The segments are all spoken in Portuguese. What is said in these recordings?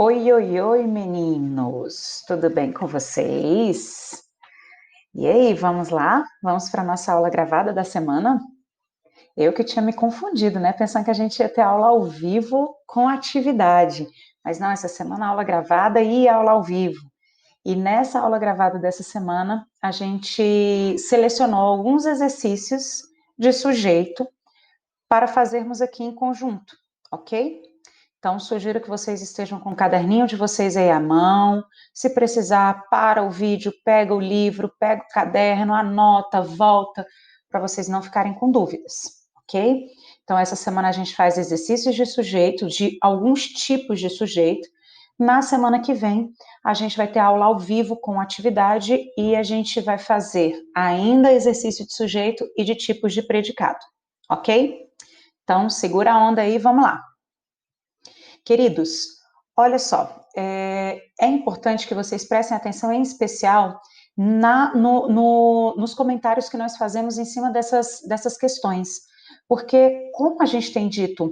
Oi, oi, oi, meninos! Tudo bem com vocês? E aí, vamos lá? Vamos para a nossa aula gravada da semana? Eu que tinha me confundido, né? Pensando que a gente ia ter aula ao vivo com atividade. Mas não, essa semana aula gravada e aula ao vivo. E nessa aula gravada dessa semana, a gente selecionou alguns exercícios de sujeito para fazermos aqui em conjunto, ok? Então, sugiro que vocês estejam com o caderninho de vocês aí à mão. Se precisar, para o vídeo, pega o livro, pega o caderno, anota, volta, para vocês não ficarem com dúvidas, ok? Então, essa semana a gente faz exercícios de sujeito, de alguns tipos de sujeito. Na semana que vem, a gente vai ter aula ao vivo com atividade e a gente vai fazer ainda exercício de sujeito e de tipos de predicado, ok? Então, segura a onda aí, vamos lá. Queridos, olha só, é importante que vocês prestem atenção em especial nos comentários que nós fazemos em cima dessas questões, porque, como a gente tem dito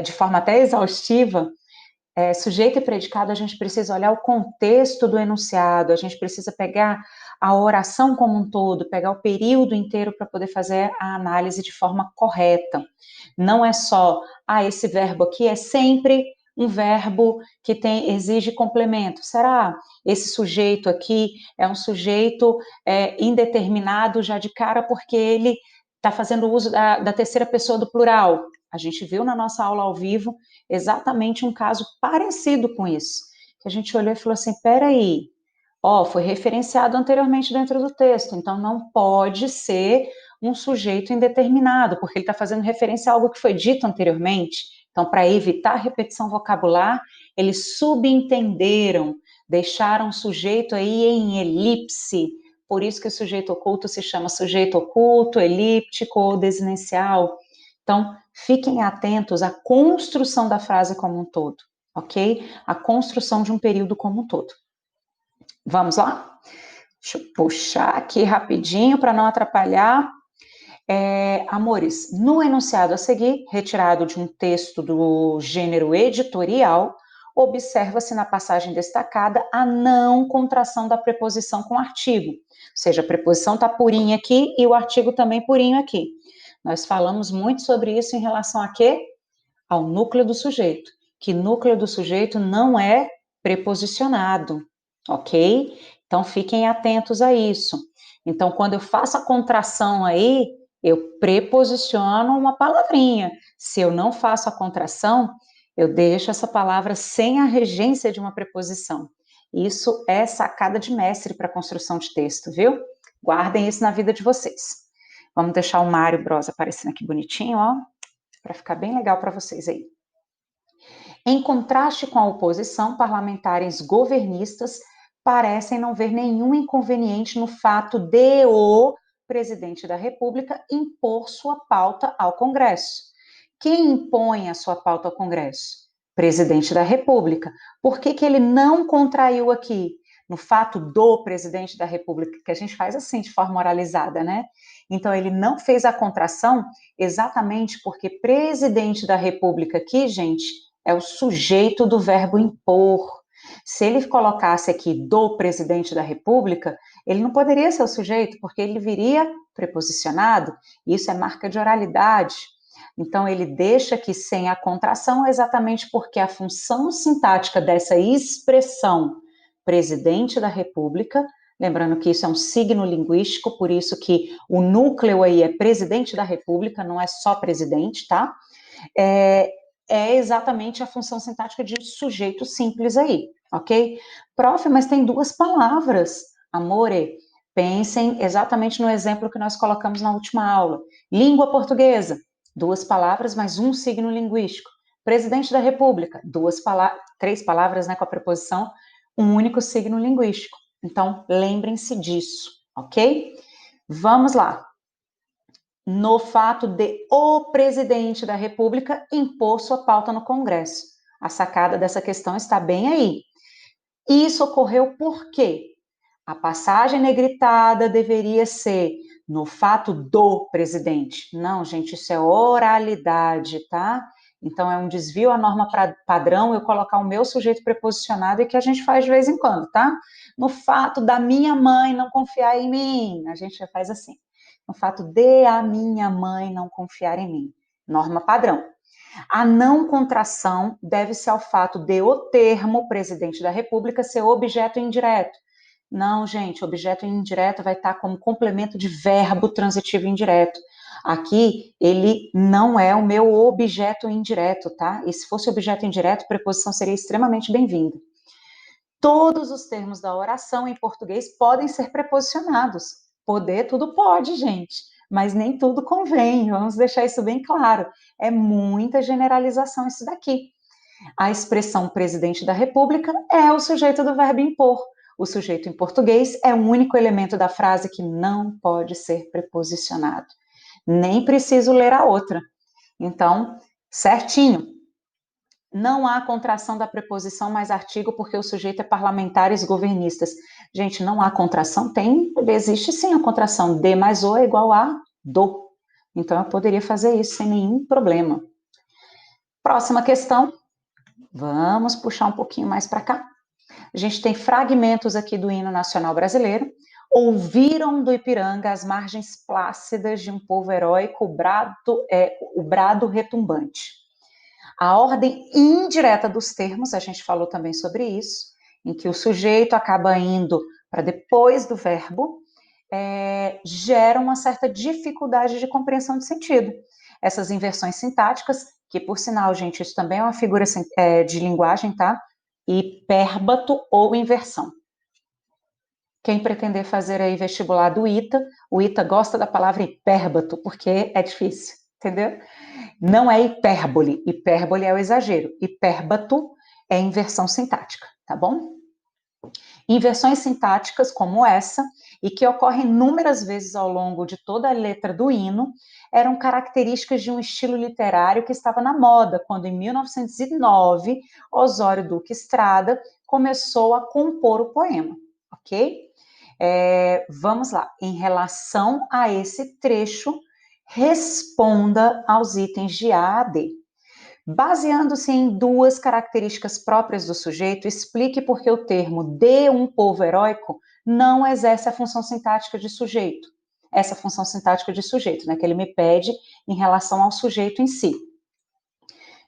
de forma até exaustiva, sujeito e predicado, a gente precisa olhar o contexto do enunciado, a gente precisa pegar a oração como um todo, pegar o período inteiro para poder fazer a análise de forma correta. Não é só, esse verbo aqui é sempre um verbo que exige complemento. Será? Esse sujeito aqui é um sujeito indeterminado já de cara porque ele está fazendo uso da terceira pessoa do plural. A gente viu na nossa aula ao vivo exatamente um caso parecido com isso, que a gente olhou e falou assim, peraí, foi referenciado anteriormente dentro do texto, então não pode ser um sujeito indeterminado, porque ele está fazendo referência a algo que foi dito anteriormente. Então, para evitar repetição vocabular, eles subentenderam, deixaram o sujeito aí em elipse, por isso que o sujeito oculto se chama sujeito oculto, elíptico ou desinencial. Então, fiquem atentos à construção da frase como um todo, ok? A construção de um período como um todo. Vamos lá? Deixa eu puxar aqui rapidinho para não atrapalhar. Amores, no enunciado a seguir, retirado de um texto do gênero editorial, observa-se na passagem destacada a não contração da preposição com artigo. Ou seja, a preposição está purinha aqui e o artigo também purinho aqui. Nós falamos muito sobre isso em relação a quê? Ao núcleo do sujeito, que núcleo do sujeito não é preposicionado, ok? Então fiquem atentos a isso. Então, quando eu faço a contração aí, eu preposiciono uma palavrinha. Se eu não faço a contração, eu deixo essa palavra sem a regência de uma preposição. Isso é sacada de mestre para construção de texto, viu? Guardem isso na vida de vocês. Vamos deixar o Mário Bros aparecendo aqui bonitinho, ó, para ficar bem legal para vocês aí. Em contraste com a oposição, parlamentares governistas parecem não ver nenhum inconveniente no fato de o presidente da República impor sua pauta ao Congresso. Quem impõe a sua pauta ao Congresso? Presidente da República. Por que ele não contraiu aqui? No fato do presidente da República, que a gente faz assim, de forma oralizada, né? Então, ele não fez a contração exatamente porque presidente da República aqui, gente, é o sujeito do verbo impor. Se ele colocasse aqui do presidente da República, ele não poderia ser o sujeito, porque ele viria preposicionado, e isso é marca de oralidade. Então, ele deixa aqui sem a contração exatamente porque a função sintática dessa expressão presidente da República, lembrando que isso é um signo linguístico, por isso que o núcleo aí é presidente da República, não é só presidente, tá? É exatamente a função sintática de sujeito simples aí, ok? Prof, mas tem duas palavras, amore. Pensem exatamente no exemplo que nós colocamos na última aula. Língua portuguesa, duas palavras, mais um signo linguístico. Presidente da República, três palavras, né, com a preposição, um único signo linguístico. Então, lembrem-se disso, ok? Vamos lá. No fato de o presidente da República impor sua pauta no Congresso. A sacada dessa questão está bem aí. Isso ocorreu por quê? A passagem negritada deveria ser no fato do presidente. Não, gente, isso é oralidade, tá? Então, é um desvio à norma padrão eu colocar o meu sujeito preposicionado e que a gente faz de vez em quando, tá? No fato da minha mãe não confiar em mim, a gente faz assim. No fato de a minha mãe não confiar em mim. Norma padrão. A não contração deve-se ao fato de o termo presidente da República ser objeto indireto. Não, gente, objeto indireto vai estar como complemento de verbo transitivo indireto. Aqui, ele não é o meu objeto indireto, tá? E se fosse objeto indireto, preposição seria extremamente bem-vinda. Todos os termos da oração em português podem ser preposicionados. Poder, tudo pode, gente, mas nem tudo convém. Vamos deixar isso bem claro. É muita generalização isso daqui. A expressão presidente da República é o sujeito do verbo impor. O sujeito em português é o único elemento da frase que não pode ser preposicionado. Nem preciso ler a outra. Então, certinho. Não há contração da preposição mais artigo porque o sujeito é parlamentares governistas. Gente, não há contração? Existe sim a contração. De mais o é igual a do. Então, eu poderia fazer isso sem nenhum problema. Próxima questão. Vamos puxar um pouquinho mais para cá. A gente tem fragmentos aqui do hino nacional brasileiro. Ouviram do Ipiranga as margens plácidas de um povo heróico, o brado retumbante. A ordem indireta dos termos, a gente falou também sobre isso, em que o sujeito acaba indo para depois do verbo, gera uma certa dificuldade de compreensão de sentido. Essas inversões sintáticas, que por sinal, gente, isso também é uma figura de linguagem, tá? Hipérbato ou inversão. Quem pretender fazer aí vestibular do ITA, o ITA gosta da palavra hipérbato, porque é difícil, entendeu? Não é hipérbole, hipérbole é o exagero, hipérbato é inversão sintática, tá bom? Inversões sintáticas como essa, e que ocorrem inúmeras vezes ao longo de toda a letra do hino, eram características de um estilo literário que estava na moda, quando em 1909, Osório Duque Estrada começou a compor o poema, ok? Vamos lá, em relação a esse trecho, responda aos itens de A a D. Baseando-se em duas características próprias do sujeito, explique por que o termo de um povo heróico não exerce a função sintática de sujeito. Essa função sintática de sujeito, né, que ele me pede em relação ao sujeito em si.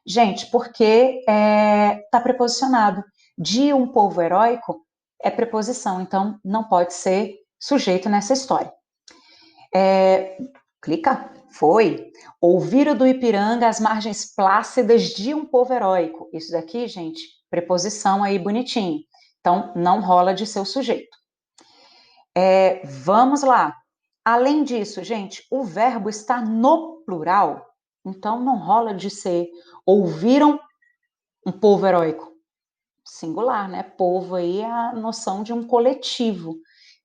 Gente, porque está preposicionado. De um povo heróico é preposição, então não pode ser sujeito nessa história. Clica. Foi. Ouviram do Ipiranga as margens plácidas de um povo heróico. Isso daqui, gente, preposição aí bonitinho. Então, não rola de ser o sujeito. Vamos lá. Além disso, gente, o verbo está no plural. Então, não rola de ser ouviram um povo heróico. Singular, né? Povo aí é a noção de um coletivo.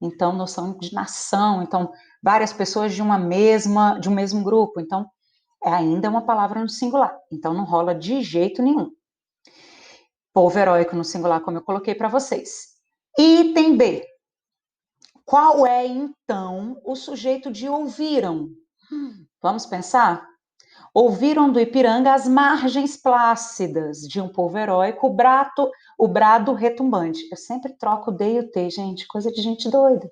Então, noção de nação. Então, várias pessoas de um mesmo grupo. Então, ainda uma palavra no singular. Então, não rola de jeito nenhum. Povo heróico no singular, como eu coloquei para vocês. Item B. Qual é, então, o sujeito de ouviram? Vamos pensar? Ouviram do Ipiranga as margens plácidas de um povo heróico, o brado retumbante. Eu sempre troco o D e o T, gente, coisa de gente doida.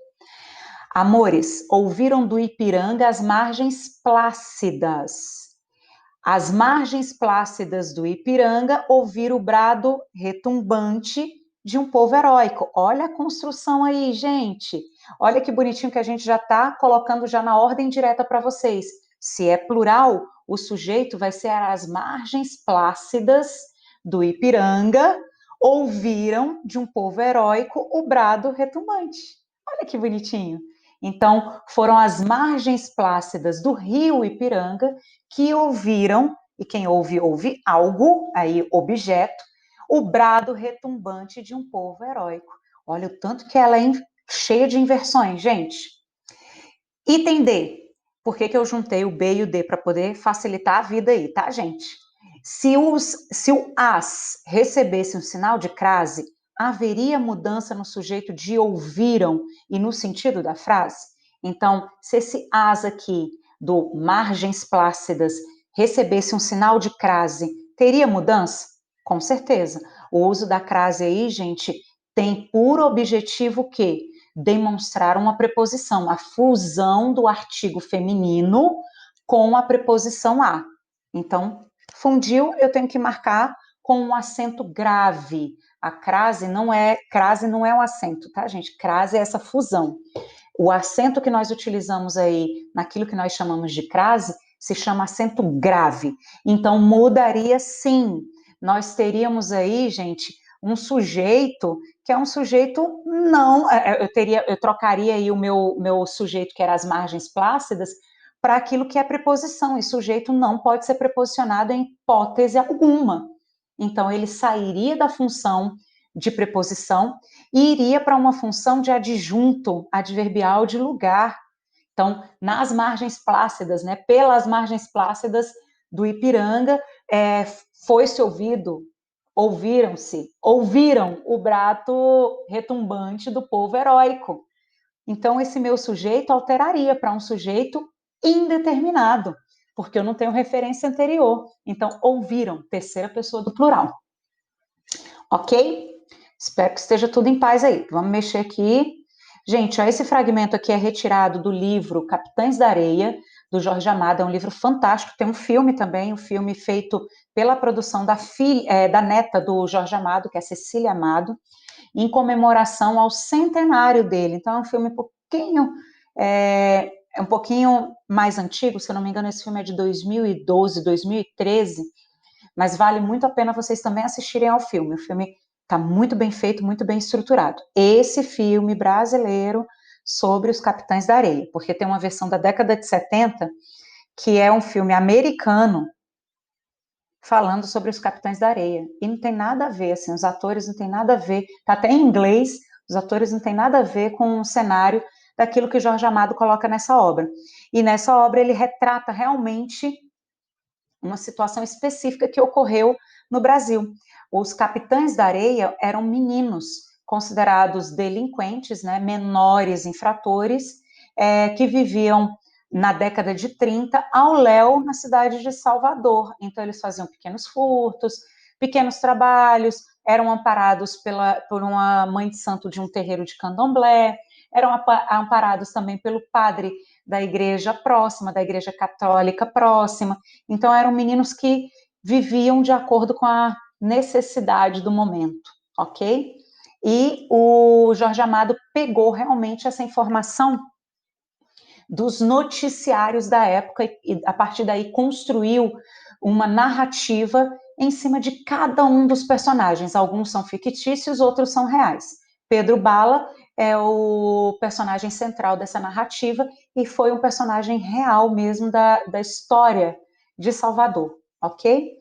Amores, ouviram do Ipiranga as margens plácidas. As margens plácidas do Ipiranga ouviram o brado retumbante de um povo heróico. Olha a construção aí, gente. Olha que bonitinho que a gente já está colocando já na ordem direta para vocês. Se é plural, o sujeito vai ser as margens plácidas do Ipiranga ouviram de um povo heróico o brado retumbante. Olha que bonitinho. Então, foram as margens plácidas do rio Ipiranga que ouviram, e quem ouve, ouve algo, aí objeto, o brado retumbante de um povo heróico. Olha o tanto que ela é cheia de inversões, gente. Item D. Por que eu juntei o B e o D para poder facilitar a vida aí, tá, gente? Se o as recebesse um sinal de crase, haveria mudança no sujeito de ouviram e no sentido da frase? Então, se esse as aqui do margens plácidas recebesse um sinal de crase Teria mudança? Com certeza. O uso da crase aí, gente, tem por objetivo o quê? Demonstrar uma preposição, a fusão do artigo feminino com a preposição a. Então, fundiu, eu tenho que marcar com um acento grave. A crase não é um acento, tá, gente? Crase é essa fusão. O acento que nós utilizamos aí naquilo que nós chamamos de crase se chama acento grave. Então, mudaria sim. Nós teríamos aí, gente, um sujeito que é um sujeito não. Eu trocaria aí o meu sujeito, que era as margens plácidas, para aquilo que é preposição, e sujeito não pode ser preposicionado em hipótese alguma. Então, ele sairia da função de preposição e iria para uma função de adjunto adverbial de lugar. Então, nas margens plácidas, né, pelas margens plácidas do Ipiranga, foi-se ouviram o brato retumbante do povo heróico. Então, esse meu sujeito alteraria para um sujeito indeterminado, porque eu não tenho referência anterior. Então, ouviram, terceira pessoa do plural. Ok? Espero que esteja tudo em paz aí. Vamos mexer aqui. Gente, ó, esse fragmento aqui é retirado do livro Capitães da Areia, do Jorge Amado. É um livro fantástico. Tem um filme também, um filme feito pela produção da neta do Jorge Amado, que é Cecília Amado, em comemoração ao centenário dele. Então, é um filme um pouquinho mais antigo, se eu não me engano, esse filme é de 2012, 2013, mas vale muito a pena vocês também assistirem ao filme. O filme está muito bem feito, muito bem estruturado. Esse filme brasileiro sobre os Capitães da Areia, porque tem uma versão da década de 70, que é um filme americano, falando sobre os Capitães da Areia. E não tem nada a ver, assim, os atores não tem nada a ver, tá até em inglês, os atores não tem nada a ver com o cenário daquilo que Jorge Amado coloca nessa obra. E nessa obra ele retrata realmente uma situação específica que ocorreu no Brasil. Os Capitães da Areia eram meninos considerados delinquentes, né, menores infratores, que viviam na década de 30 ao léu na cidade de Salvador. Então, eles faziam pequenos furtos, pequenos trabalhos, eram amparados por uma mãe de santo de um terreiro de candomblé, eram amparados também pelo padre da igreja próxima, da igreja católica próxima. Então, eram meninos que viviam de acordo com a necessidade do momento, ok? E o Jorge Amado pegou realmente essa informação dos noticiários da época e, a partir daí, construiu uma narrativa em cima de cada um dos personagens. Alguns são fictícios, outros são reais. Pedro Bala é o personagem central dessa narrativa e foi um personagem real mesmo da história de Salvador, ok?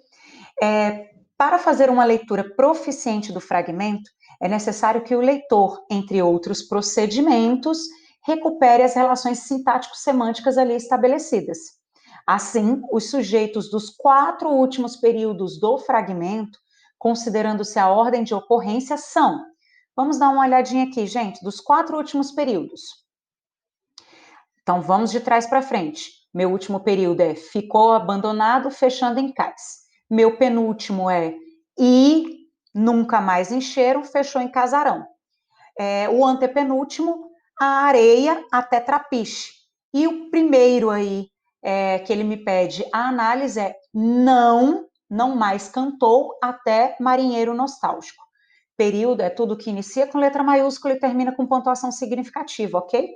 Para fazer uma leitura proficiente do fragmento, é necessário que o leitor, entre outros procedimentos, recupere as relações sintático-semânticas ali estabelecidas. Assim, os sujeitos dos 4 últimos períodos do fragmento, considerando-se a ordem de ocorrência, são... Vamos dar uma olhadinha aqui, gente, dos 4 últimos períodos. Então, vamos de trás para frente. Meu último período é ficou abandonado, fechando em cais. Meu penúltimo é e nunca mais encheram, fechou em casarão. O antepenúltimo, a areia até trapiche. E o primeiro aí que ele me pede a análise é não mais cantou até marinheiro nostálgico. Período é tudo que inicia com letra maiúscula e termina com pontuação significativa, ok?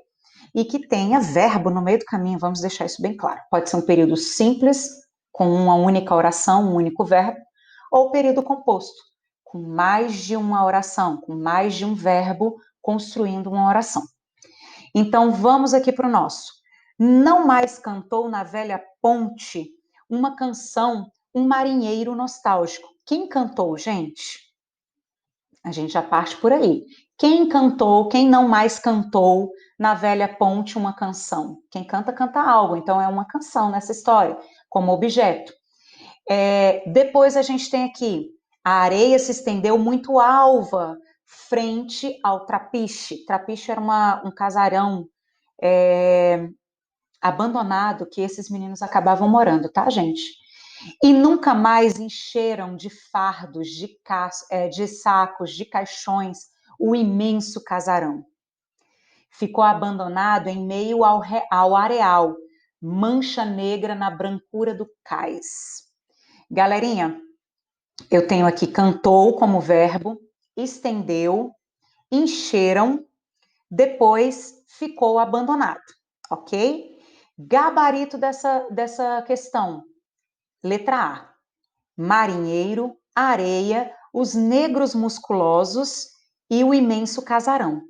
E que tenha verbo no meio do caminho, vamos deixar isso bem claro. Pode ser um período simples, com uma única oração, um único verbo, ou período composto, com mais de uma oração, com mais de um verbo construindo uma oração. Então, vamos aqui para o nosso. Não mais cantou na velha ponte uma canção, um marinheiro nostálgico. Quem cantou, gente? A gente já parte por aí. Quem cantou, quem não mais cantou na velha ponte uma canção? Quem canta, canta algo. Então, é uma canção nessa história, como objeto. Depois a gente tem aqui, a areia se estendeu muito alva, frente ao trapiche. Trapiche era um casarão abandonado que esses meninos acabavam morando, tá, gente? E nunca mais encheram de fardos, de sacos, de caixões, o imenso casarão. Ficou abandonado em meio ao areal, mancha negra na brancura do cais. Galerinha, eu tenho aqui cantou como verbo, estendeu, encheram, depois ficou abandonado, ok? Gabarito dessa questão. Letra A. Marinheiro, areia, os negros musculosos e o imenso casarão.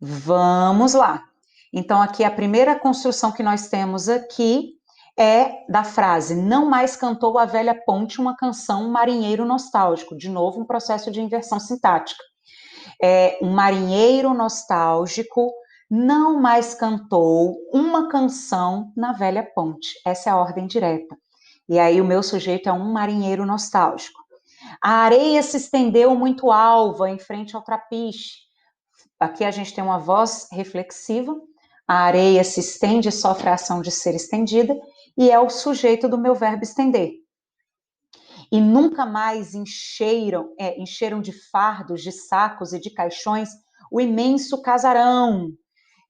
Vamos lá. Então, aqui a primeira construção que nós temos aqui é da frase: não mais cantou a velha ponte uma canção, um marinheiro nostálgico. De novo, um processo de inversão sintática. Um marinheiro nostálgico não mais cantou uma canção na velha ponte. Essa é a ordem direta. E aí o meu sujeito é um marinheiro nostálgico. A areia se estendeu muito alva em frente ao trapiche. Aqui a gente tem uma voz reflexiva. A areia se estende e sofre a ação de ser estendida, e é o sujeito do meu verbo estender. E nunca mais encheram de fardos, de sacos e de caixões o imenso casarão.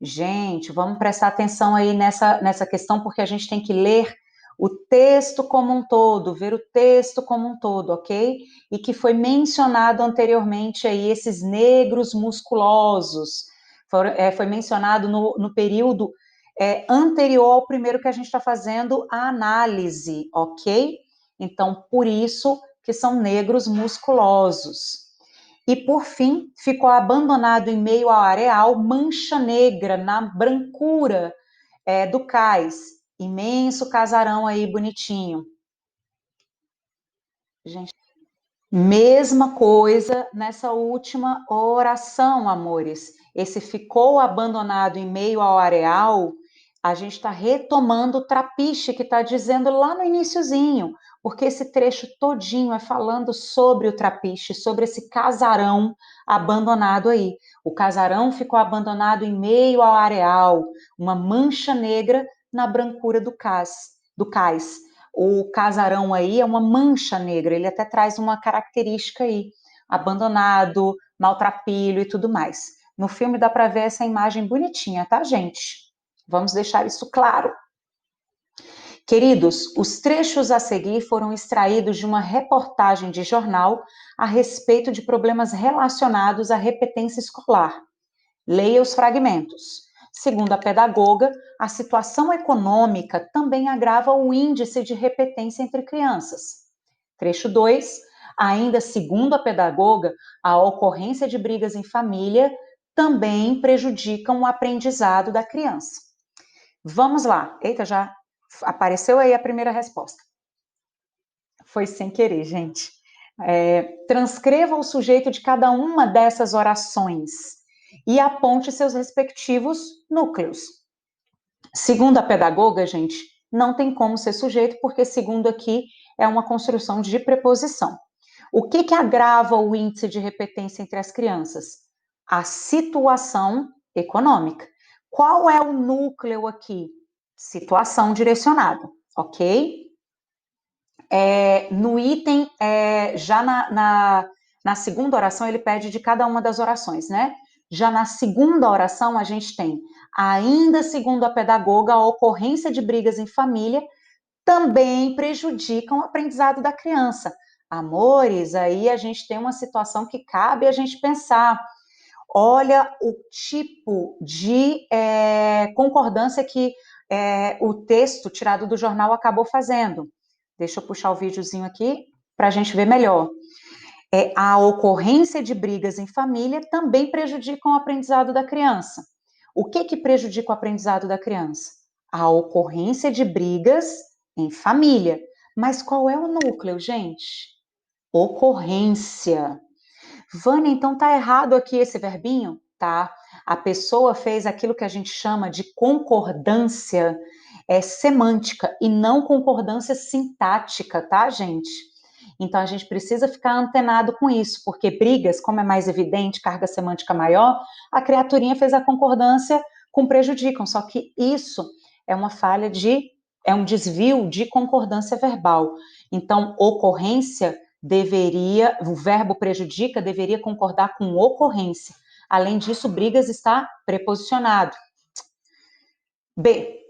Gente, vamos prestar atenção aí nessa questão, porque a gente tem que ler o texto como um todo, ver o texto como um todo, ok? E que foi mencionado anteriormente aí, esses negros musculosos. Foi mencionado no período anterior ao primeiro que a gente está fazendo a análise, ok? Então, por isso que são negros musculosos. E, por fim, ficou abandonado em meio ao areal, mancha negra na brancura do cais. Imenso casarão aí, bonitinho. Gente, mesma coisa nessa última oração, amores. Esse ficou abandonado em meio ao areal, a gente está retomando o trapiche que está dizendo lá no iniciozinho, porque esse trecho todinho é falando sobre o trapiche, sobre esse casarão abandonado aí. O casarão ficou abandonado em meio ao areal, uma mancha negra na brancura do cais. O casarão aí é uma mancha negra, ele até traz uma característica aí, abandonado, maltrapilho e tudo mais. No filme dá para ver essa imagem bonitinha, tá, gente? Vamos deixar isso claro. Queridos, os trechos a seguir foram extraídos de uma reportagem de jornal a respeito de problemas relacionados à repetência escolar. Leia os fragmentos. Segundo a pedagoga, a situação econômica também agrava o índice de repetência entre crianças. Trecho 2. Ainda segundo a pedagoga, a ocorrência de brigas em família também prejudicam o aprendizado da criança. Vamos lá. Eita, já apareceu aí a primeira resposta. Foi sem querer, gente. Transcreva o sujeito de cada uma dessas orações e aponte seus respectivos núcleos. Segundo a pedagoga, gente, não tem como ser sujeito, porque segundo aqui é uma construção de preposição. O que agrava o índice de repetência entre as crianças? A situação econômica. Qual é o núcleo aqui? Situação direcionada, ok? No item, já na segunda oração, ele pede de cada uma das orações, né? Já na segunda oração, a gente tem, ainda segundo a pedagoga, a ocorrência de brigas em família também prejudicam o aprendizado da criança. Amores, aí a gente tem uma situação que cabe a gente pensar. Olha o tipo de concordância que o texto tirado do jornal acabou fazendo. Deixa eu puxar o videozinho aqui para a gente ver melhor. A ocorrência de brigas em família também prejudicam o aprendizado da criança. O que prejudica o aprendizado da criança? A ocorrência de brigas em família. Mas qual é o núcleo, gente? Ocorrência. Vânia, então tá errado aqui esse verbinho? Tá. A pessoa fez aquilo que a gente chama de concordância semântica e não concordância sintática, tá, gente? Então a gente precisa ficar antenado com isso, porque brigas, como é mais evidente, carga semântica maior, a criaturinha fez a concordância com prejudicam, só que isso é uma falha de é um desvio de concordância verbal. Então, ocorrência deveria, o verbo prejudica deveria concordar com ocorrência. Além disso, brigas está preposicionado. B.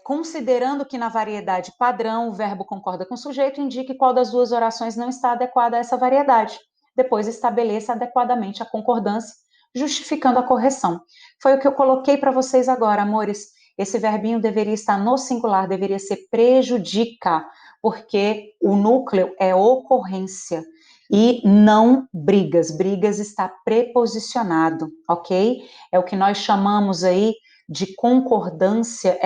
Considerando que na variedade padrão o verbo concorda com o sujeito, indique qual das duas orações não está adequada a essa variedade. Depois estabeleça adequadamente a concordância, justificando a correção. Foi o que eu coloquei para vocês agora, amores. Esse verbinho deveria estar no singular, deveria ser prejudica, porque o núcleo é ocorrência e não brigas. Brigas está preposicionado, ok? É o que nós chamamos aí de concordância,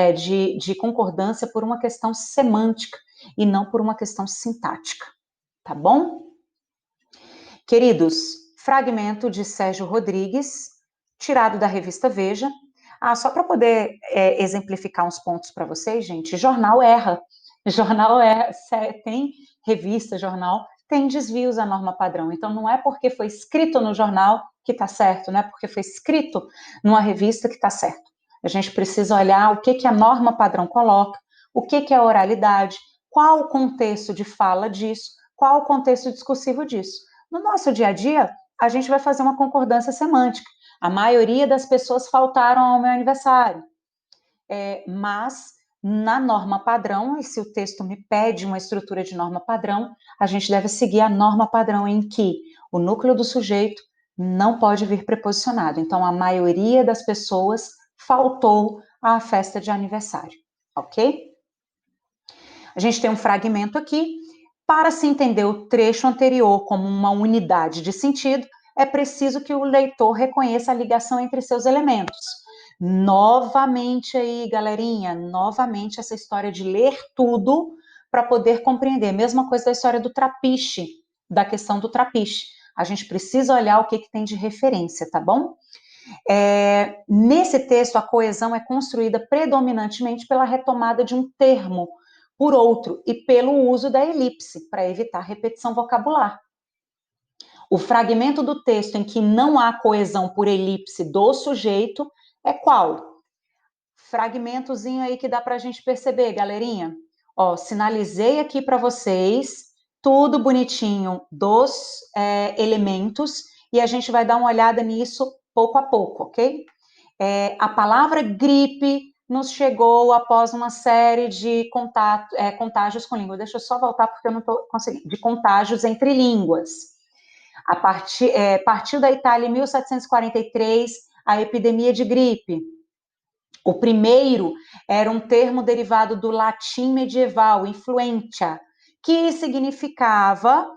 de concordância por uma questão semântica e não por uma questão sintática, tá bom? Queridos, fragmento de Sérgio Rodrigues, tirado da revista Veja. Só para poder exemplificar uns pontos para vocês, gente, jornal erra. Jornal tem revista, jornal, tem desvios à norma padrão. Então, não é porque foi escrito no jornal que está certo, não é porque foi escrito numa revista que está certo. A gente precisa olhar o que a norma padrão coloca, o que é a oralidade, qual o contexto de fala disso, qual o contexto discursivo disso. No nosso dia a dia, a gente vai fazer uma concordância semântica. A maioria das pessoas faltaram ao meu aniversário. Mas na norma padrão, e se o texto me pede uma estrutura de norma padrão, a gente deve seguir a norma padrão em que o núcleo do sujeito não pode vir preposicionado. Então, a maioria das pessoas faltou à festa de aniversário, ok? A gente tem um fragmento aqui. Para se entender o trecho anterior como uma unidade de sentido, é preciso que o leitor reconheça a ligação entre seus elementos. Novamente aí, galerinha, novamente essa história de ler tudo para poder compreender. Mesma coisa da história do trapiche, da questão do trapiche. A gente precisa olhar o que tem de referência, tá bom? Nesse texto, a coesão é construída predominantemente pela retomada de um termo por outro e pelo uso da elipse, para evitar repetição vocabular. O fragmento do texto em que não há coesão por elipse do sujeito é qual? Fragmentozinho aí que dá para a gente perceber, galerinha. Sinalizei aqui para vocês, tudo bonitinho dos elementos, e a gente vai dar uma olhada nisso pouco a pouco, ok? A palavra gripe nos chegou após uma série de contágios com língua. Deixa eu só voltar porque eu não estou conseguindo. De contágios entre línguas. Partiu da Itália em 1743 a epidemia de gripe. O primeiro era um termo derivado do latim medieval, influentia, que significava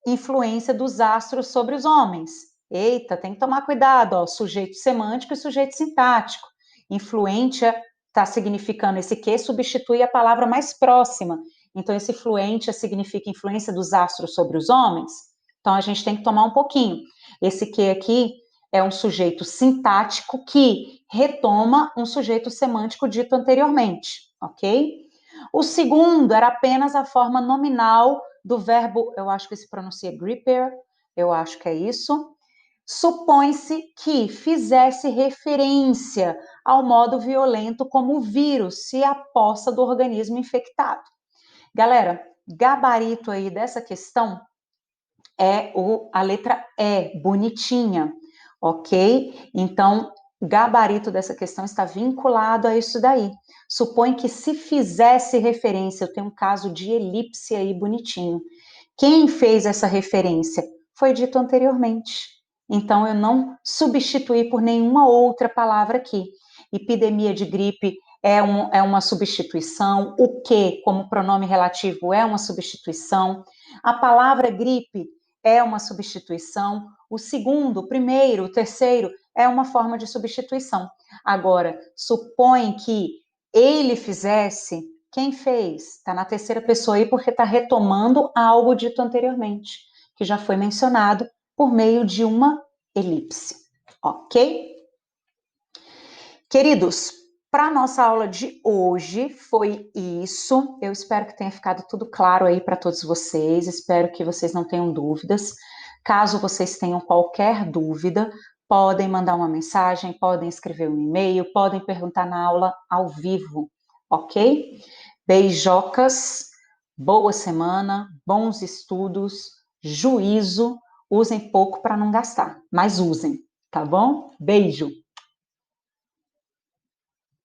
influência dos astros sobre os homens. Eita, tem que tomar cuidado, sujeito semântico e sujeito sintático. Influentia está significando esse que substitui a palavra mais próxima. Então, esse fluentia significa influência dos astros sobre os homens. Então, a gente tem que tomar um pouquinho. Esse que aqui é um sujeito sintático que retoma um sujeito semântico dito anteriormente, ok? O segundo era apenas a forma nominal do verbo, eu acho que se pronuncia gripper, eu acho que é isso. Supõe-se que fizesse referência ao modo violento como o vírus se apossa do organismo infectado. Galera, gabarito aí dessa questão é a letra E, bonitinha, ok? Então, o gabarito dessa questão está vinculado a isso daí. Supõe que se fizesse referência, eu tenho um caso de elipse aí bonitinho. Quem fez essa referência? Foi dito anteriormente. Então, eu não substituí por nenhuma outra palavra aqui. Epidemia de gripe é uma substituição. O que, como pronome relativo, é uma substituição. A palavra gripe é uma substituição. O segundo, o primeiro, o terceiro é uma forma de substituição. Agora, supõe que ele fizesse, quem fez? Está na terceira pessoa aí porque está retomando algo dito anteriormente, que já foi mencionado por meio de uma elipse, ok? Queridos, para a nossa aula de hoje foi isso. Eu espero que tenha ficado tudo claro aí para todos vocês. Espero que vocês não tenham dúvidas. Caso vocês tenham qualquer dúvida, podem mandar uma mensagem, podem escrever um e-mail, podem perguntar na aula ao vivo, ok? Beijocas, boa semana, bons estudos, juízo, usem pouco para não gastar, mas usem, tá bom? Beijo!